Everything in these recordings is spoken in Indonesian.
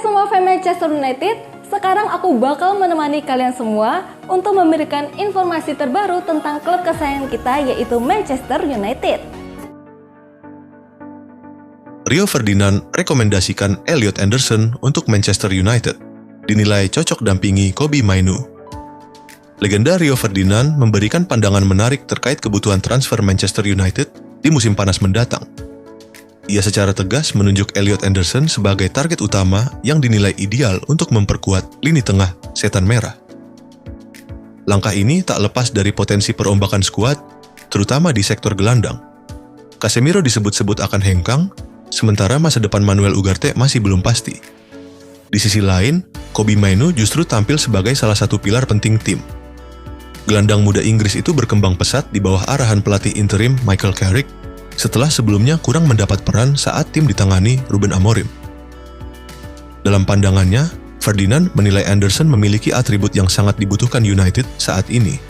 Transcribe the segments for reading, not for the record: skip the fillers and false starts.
semua fans Manchester United, sekarang aku bakal menemani kalian semua untuk memberikan informasi terbaru tentang klub kesayangan kita yaitu Manchester United. Rio Ferdinand rekomendasikan Elliot Anderson untuk Manchester United, dinilai cocok dampingi Kobbie Mainoo. Legenda Rio Ferdinand memberikan pandangan menarik terkait kebutuhan transfer Manchester United di musim panas mendatang. Ia secara tegas menunjuk Elliot Anderson sebagai target utama yang dinilai ideal untuk memperkuat lini tengah Setan Merah. Langkah ini tak lepas dari potensi perombakan skuad, terutama di sektor gelandang. Casemiro disebut-sebut akan hengkang, sementara masa depan Manuel Ugarte masih belum pasti. Di sisi lain, Kobbie Mainoo justru tampil sebagai salah satu pilar penting tim. Gelandang muda Inggris itu berkembang pesat di bawah arahan pelatih interim Michael Carrick, setelah sebelumnya kurang mendapat peran saat tim ditangani Ruben Amorim. Dalam pandangannya, Ferdinand menilai Anderson memiliki atribut yang sangat dibutuhkan United saat ini.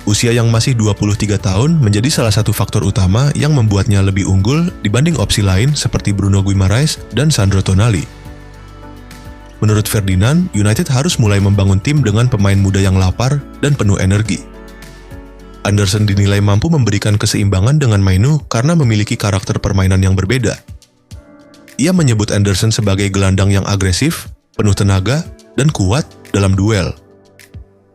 Usia yang masih 23 tahun menjadi salah satu faktor utama yang membuatnya lebih unggul dibanding opsi lain seperti Bruno Guimaraes dan Sandro Tonali. Menurut Ferdinand, United harus mulai membangun tim dengan pemain muda yang lapar dan penuh energi. Anderson dinilai mampu memberikan keseimbangan dengan Mainoo karena memiliki karakter permainan yang berbeda. Ia menyebut Anderson sebagai gelandang yang agresif, penuh tenaga, dan kuat dalam duel.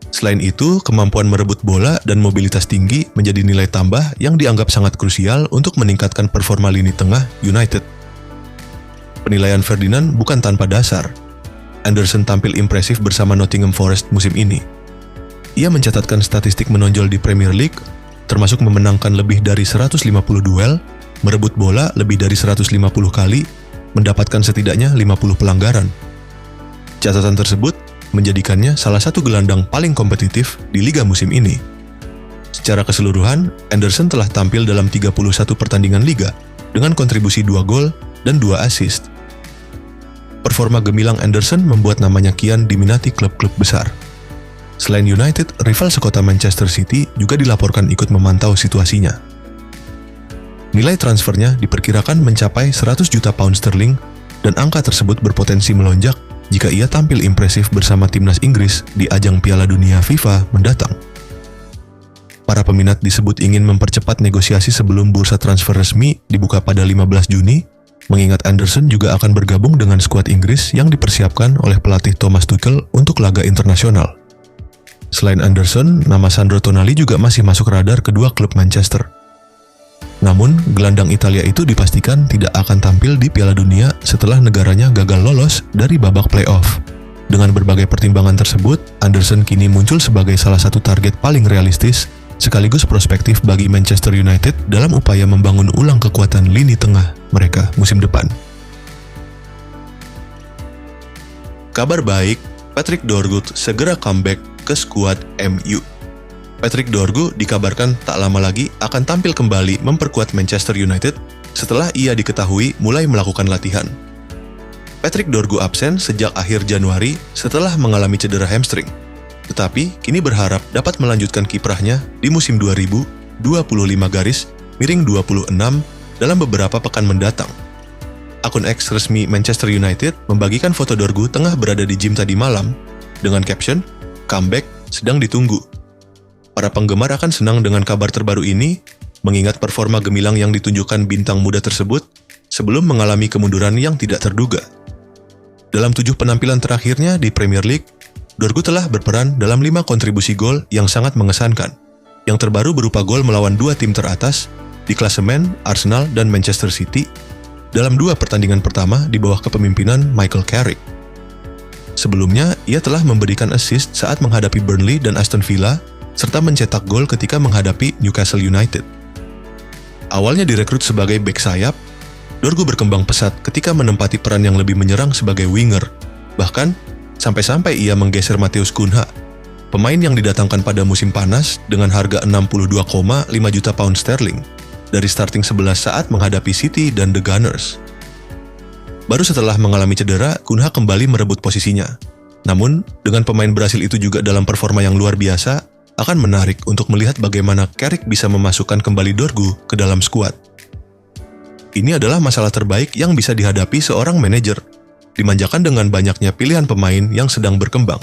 Selain itu, kemampuan merebut bola dan mobilitas tinggi menjadi nilai tambah yang dianggap sangat krusial untuk meningkatkan performa lini tengah United. Penilaian Ferdinand bukan tanpa dasar. Anderson tampil impresif bersama Nottingham Forest musim ini. Ia mencatatkan statistik menonjol di Premier League, termasuk memenangkan lebih dari 150 duel, merebut bola lebih dari 150 kali, mendapatkan setidaknya 50 pelanggaran. Catatan tersebut menjadikannya salah satu gelandang paling kompetitif di liga musim ini. Secara keseluruhan, Anderson telah tampil dalam 31 pertandingan liga dengan kontribusi 2 gol dan 2 assist. Performa gemilang Anderson membuat namanya kian diminati klub-klub besar. Selain United, rival sekota Manchester City juga dilaporkan ikut memantau situasinya. Nilai transfernya diperkirakan mencapai 100 juta pound sterling dan angka tersebut berpotensi melonjak jika ia tampil impresif bersama timnas Inggris di ajang Piala Dunia FIFA mendatang. Para peminat disebut ingin mempercepat negosiasi sebelum bursa transfer resmi dibuka pada 15 Juni, mengingat Anderson juga akan bergabung dengan skuad Inggris yang dipersiapkan oleh pelatih Thomas Tuchel untuk laga internasional. Selain Anderson, nama Sandro Tonali juga masih masuk radar kedua klub Manchester. Namun, gelandang Italia itu dipastikan tidak akan tampil di Piala Dunia setelah negaranya gagal lolos dari babak playoff. Dengan berbagai pertimbangan tersebut, Anderson kini muncul sebagai salah satu target paling realistis sekaligus prospektif bagi Manchester United dalam upaya membangun ulang kekuatan lini tengah mereka musim depan. Kabar baik, Patrick Dorgu segera comeback ke skuad MU. Patrick Dorgu dikabarkan tak lama lagi akan tampil kembali memperkuat Manchester United setelah ia diketahui mulai melakukan latihan. Patrick Dorgu absen sejak akhir Januari setelah mengalami cedera hamstring, tetapi kini berharap dapat melanjutkan kiprahnya di musim 2025-26 dalam beberapa pekan mendatang. Akun X resmi Manchester United membagikan foto Dorgu tengah berada di gym tadi malam dengan caption, "Comeback sedang ditunggu." Para penggemar akan senang dengan kabar terbaru ini, mengingat performa gemilang yang ditunjukkan bintang muda tersebut sebelum mengalami kemunduran yang tidak terduga. Dalam 7 penampilan terakhirnya di Premier League, Dorgu telah berperan dalam 5 kontribusi gol yang sangat mengesankan. Yang terbaru berupa gol melawan 2 tim teratas di klasemen Arsenal dan Manchester City dalam 2 pertandingan pertama di bawah kepemimpinan Michael Carrick. Sebelumnya, ia telah memberikan assist saat menghadapi Burnley dan Aston Villa, serta mencetak gol ketika menghadapi Newcastle United. Awalnya direkrut sebagai bek sayap, Dorgu berkembang pesat ketika menempati peran yang lebih menyerang sebagai winger. Bahkan, sampai-sampai ia menggeser Matheus Cunha, pemain yang didatangkan pada musim panas dengan harga 62,5 juta pound sterling, dari starting 11 saat menghadapi City dan The Gunners. Baru setelah mengalami cedera, Cunha kembali merebut posisinya. Namun, dengan pemain Brasil itu juga dalam performa yang luar biasa, akan menarik untuk melihat bagaimana Carrick bisa memasukkan kembali Dorgu ke dalam skuad. Ini adalah masalah terbaik yang bisa dihadapi seorang manajer, dimanjakan dengan banyaknya pilihan pemain yang sedang berkembang.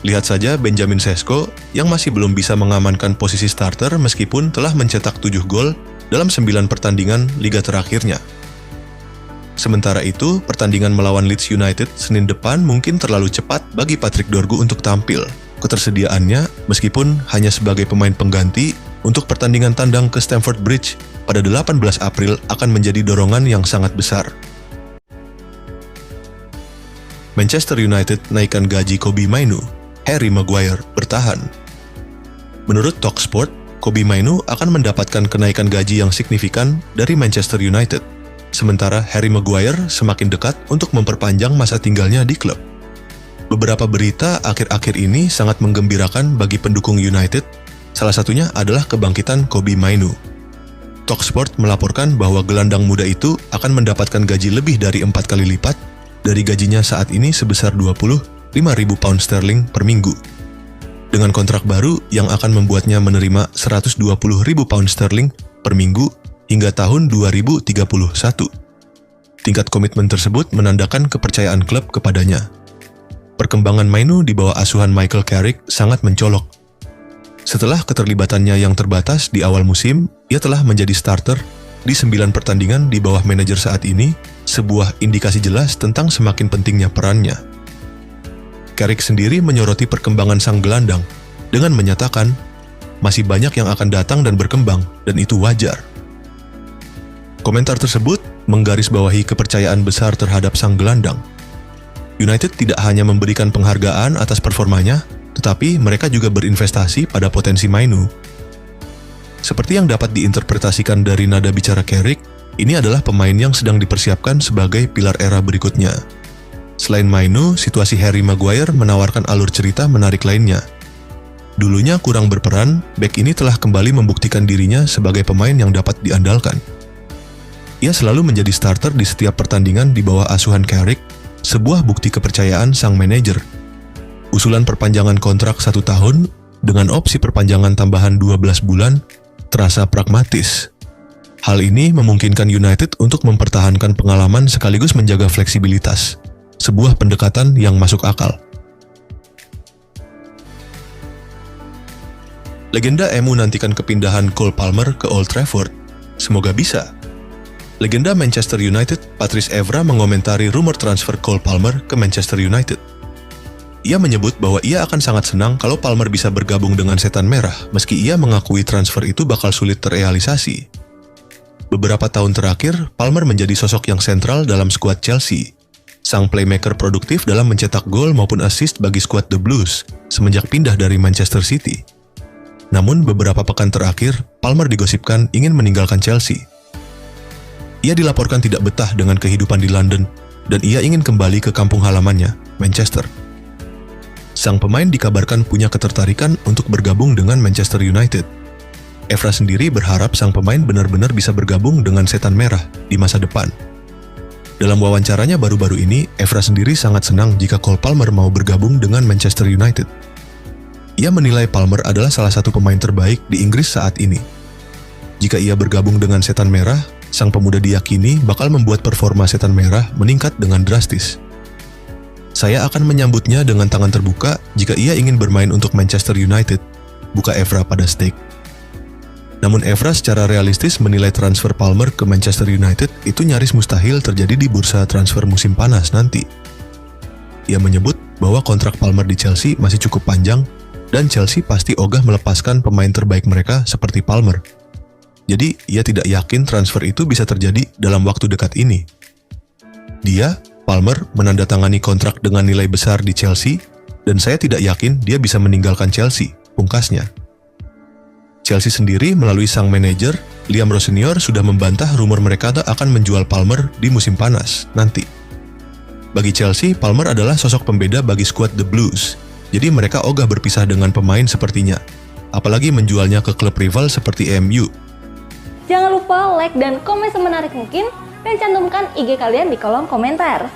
Lihat saja Benjamin Sesko yang masih belum bisa mengamankan posisi starter meskipun telah mencetak 7 gol dalam 9 pertandingan liga terakhirnya. Sementara itu, pertandingan melawan Leeds United Senin depan mungkin terlalu cepat bagi Patrick Dorgu untuk tampil. Ketersediaannya, meskipun hanya sebagai pemain pengganti, untuk pertandingan tandang ke Stamford Bridge pada 18 April akan menjadi dorongan yang sangat besar. Manchester United naikkan gaji Kobbie Mainoo, Harry Maguire bertahan. Menurut TalkSport, Kobbie Mainoo akan mendapatkan kenaikan gaji yang signifikan dari Manchester United. Sementara Harry Maguire semakin dekat untuk memperpanjang masa tinggalnya di klub. Beberapa berita akhir-akhir ini sangat menggembirakan bagi pendukung United, salah satunya adalah kebangkitan Kobbie Mainoo. TalkSport melaporkan bahwa gelandang muda itu akan mendapatkan gaji lebih dari 4 kali lipat dari gajinya saat ini sebesar 25.000 pound sterling per minggu. Dengan kontrak baru yang akan membuatnya menerima 120.000 pound sterling per minggu hingga tahun 2031. Tingkat komitmen tersebut menandakan kepercayaan klub kepadanya. Perkembangan Mainoo di bawah asuhan Michael Carrick sangat mencolok. Setelah keterlibatannya yang terbatas di awal musim, ia telah menjadi starter di 9 pertandingan di bawah manajer saat ini, sebuah indikasi jelas tentang semakin pentingnya perannya. Carrick sendiri menyoroti perkembangan sang gelandang dengan menyatakan, masih banyak yang akan datang dan berkembang, dan itu wajar. Komentar tersebut menggarisbawahi kepercayaan besar terhadap sang gelandang. United tidak hanya memberikan penghargaan atas performanya, tetapi mereka juga berinvestasi pada potensi Mainoo. Seperti yang dapat diinterpretasikan dari nada bicara Carrick, ini adalah pemain yang sedang dipersiapkan sebagai pilar era berikutnya. Selain Mainoo, situasi Harry Maguire menawarkan alur cerita menarik lainnya. Dulunya kurang berperan, bek ini telah kembali membuktikan dirinya sebagai pemain yang dapat diandalkan. Ia selalu menjadi starter di setiap pertandingan di bawah asuhan Carrick, sebuah bukti kepercayaan sang manajer. Usulan perpanjangan kontrak 1 tahun dengan opsi perpanjangan tambahan 12 bulan terasa pragmatis. Hal ini memungkinkan United untuk mempertahankan pengalaman sekaligus menjaga fleksibilitas, sebuah pendekatan yang masuk akal. Legenda MU nantikan kepindahan Cole Palmer ke Old Trafford. Semoga bisa. Legenda Manchester United, Patrice Evra mengomentari rumor transfer Cole Palmer ke Manchester United. Ia menyebut bahwa ia akan sangat senang kalau Palmer bisa bergabung dengan Setan Merah, meski ia mengakui transfer itu bakal sulit terrealisasi. Beberapa tahun terakhir, Palmer menjadi sosok yang sentral dalam skuad Chelsea. Sang playmaker produktif dalam mencetak gol maupun assist bagi skuad The Blues semenjak pindah dari Manchester City. Namun beberapa pekan terakhir, Palmer digosipkan ingin meninggalkan Chelsea. Ia dilaporkan tidak betah dengan kehidupan di London dan ia ingin kembali ke kampung halamannya, Manchester. Sang pemain dikabarkan punya ketertarikan untuk bergabung dengan Manchester United. Evra sendiri berharap sang pemain benar-benar bisa bergabung dengan Setan Merah di masa depan. Dalam wawancaranya baru-baru ini, Evra sendiri sangat senang jika Cole Palmer mau bergabung dengan Manchester United. Ia menilai Palmer adalah salah satu pemain terbaik di Inggris saat ini. Jika ia bergabung dengan Setan Merah, sang pemuda diyakini bakal membuat performa Setan Merah meningkat dengan drastis. Saya akan menyambutnya dengan tangan terbuka jika ia ingin bermain untuk Manchester United, buka Evra pada stake. Namun Evra secara realistis menilai transfer Palmer ke Manchester United itu nyaris mustahil terjadi di bursa transfer musim panas nanti. Ia menyebut bahwa kontrak Palmer di Chelsea masih cukup panjang dan Chelsea pasti ogah melepaskan pemain terbaik mereka seperti Palmer. Jadi, ia tidak yakin transfer itu bisa terjadi dalam waktu dekat ini. Dia, Palmer, menandatangani kontrak dengan nilai besar di Chelsea, dan saya tidak yakin dia bisa meninggalkan Chelsea, pungkasnya. Chelsea sendiri melalui sang manajer, Liam Rossinior sudah membantah rumor mereka akan menjual Palmer di musim panas nanti. Bagi Chelsea, Palmer adalah sosok pembeda bagi skuad The Blues, jadi mereka ogah berpisah dengan pemain sepertinya, apalagi menjualnya ke klub rival seperti MU. Jangan lupa like dan komen semenarik mungkin dan cantumkan IG kalian di kolom komentar.